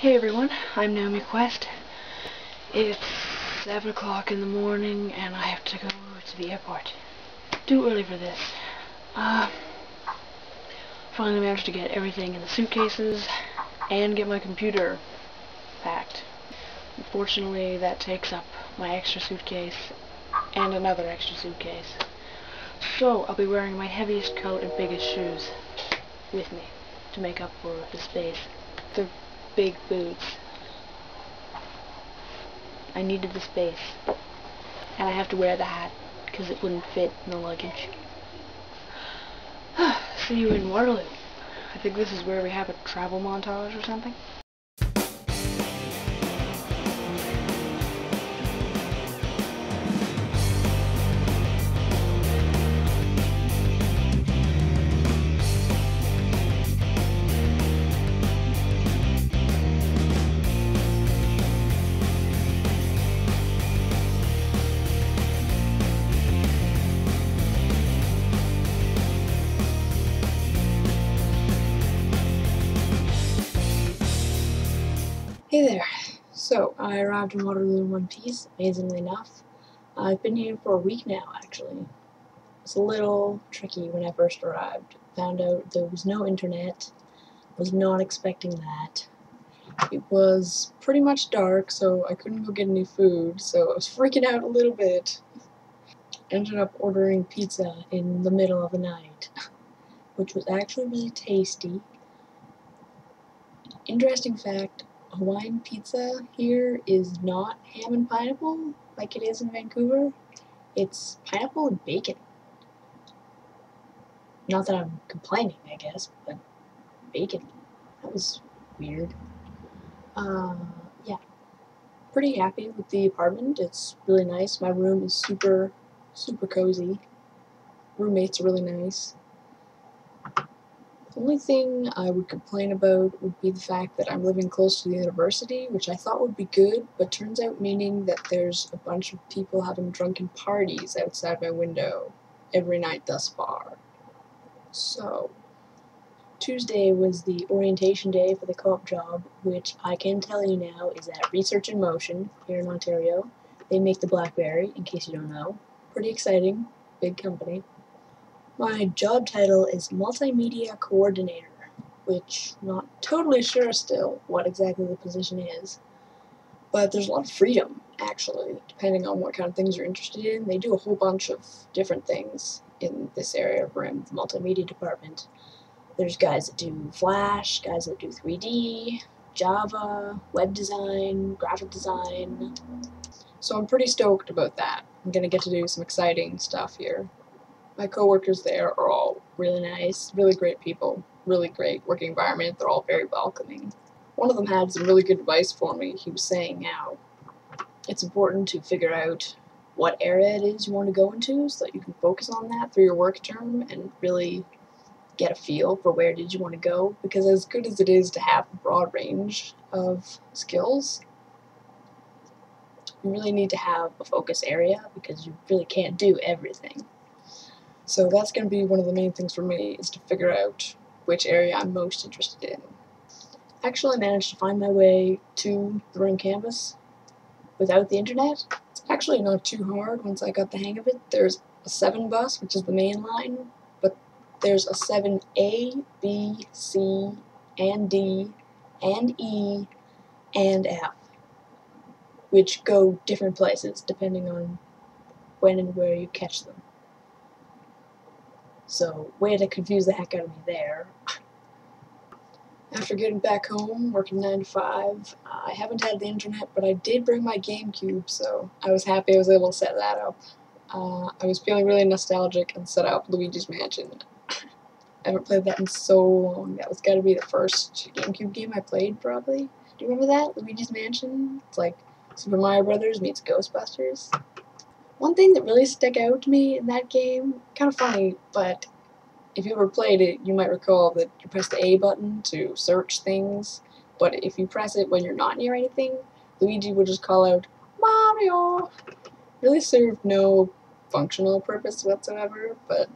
Hey everyone, I'm Naomi Quest. It's 7 o'clock in the morning and I have to go to the airport. Too early for this. Finally managed to get everything in the suitcases and get my computer packed. Unfortunately, that takes up my extra suitcase and another extra suitcase. So I'll be wearing my heaviest coat and biggest shoes with me to make up for the space. They're big boots. I needed the space. And I have to wear the hat because it wouldn't fit in the luggage. See you in Waterloo. I think this is where we have a travel montage or something. Hey there. So, I arrived in Waterloo in one piece, amazingly enough. I've been here for a week now, actually. It's a little tricky when I first arrived. Found out there was no internet. Was not expecting that. It was pretty much dark, so I couldn't go get any food, so I was freaking out a little bit. Ended up ordering pizza in the middle of the night, which was actually really tasty. Interesting fact, Hawaiian pizza here is not ham and pineapple like it is in Vancouver. It's pineapple and bacon. Not that I'm complaining, I guess, but bacon. That was weird. Yeah. Pretty happy with the apartment. It's really nice. My room is super cozy. Roommates are really nice. The only thing I would complain about would be the fact that I'm living close to the university, which I thought would be good, but turns out meaning that there's a bunch of people having drunken parties outside my window every night thus far. So, Tuesday was the orientation day for the co-op job, which I can tell you now is at Research in Motion here in Ontario. They make the BlackBerry, in case you don't know. Pretty exciting, big company. My job title is Multimedia Coordinator, which I'm not totally sure still what exactly the position is. But there's a lot of freedom, actually, depending on what kind of things you're interested in. They do a whole bunch of different things in this area around the multimedia department. There's guys that do Flash, guys that do 3D, Java, web design, graphic design. So I'm pretty stoked about that. I'm gonna get to do some exciting stuff here. My coworkers there are all really nice, really great people, really great working environment. They're all very welcoming. One of them had some really good advice for me. He was saying how it's important to figure out what area it is you want to go into so that you can focus on that through your work term and really get a feel for where it is you want to go, because as good as it is to have a broad range of skills, you really need to have a focus area because you really can't do everything. So that's going to be one of the main things for me, is to figure out which area I'm most interested in. Actually, I managed to find my way to the room campus without the internet. It's actually not too hard once I got the hang of it. There's a 7 bus, which is the main line, but there's a 7A, B, C, and D, and E, and F, which go different places depending on when and where you catch them. So, way to confuse the heck out of me there. After getting back home, working 9 to 5, I haven't had the internet, but I did bring my GameCube, so I was happy I was able to set that up. I was feeling really nostalgic and set up Luigi's Mansion. I haven't played that in so long. That was gotta be the first GameCube game I played, probably. Do you remember that? Luigi's Mansion? It's like Super Mario Brothers meets Ghostbusters. One thing that really stuck out to me in that game, kind of funny, but if you ever played it, you might recall that you press the A button to search things, but if you press it when you're not near anything, Luigi would just call out, Mario! Really served no functional purpose whatsoever, but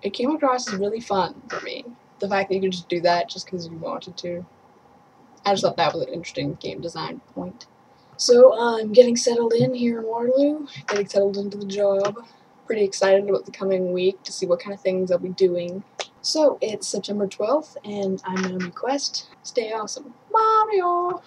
it came across as really fun for me. The fact that you could just do that just because you wanted to. I just thought that was an interesting game design point. So I'm getting settled in here in Waterloo, getting settled into the job. Pretty excited about the coming week to see what kind of things I'll be doing. So it's September 12th, and I'm Naomi Quest. Stay awesome. Mario!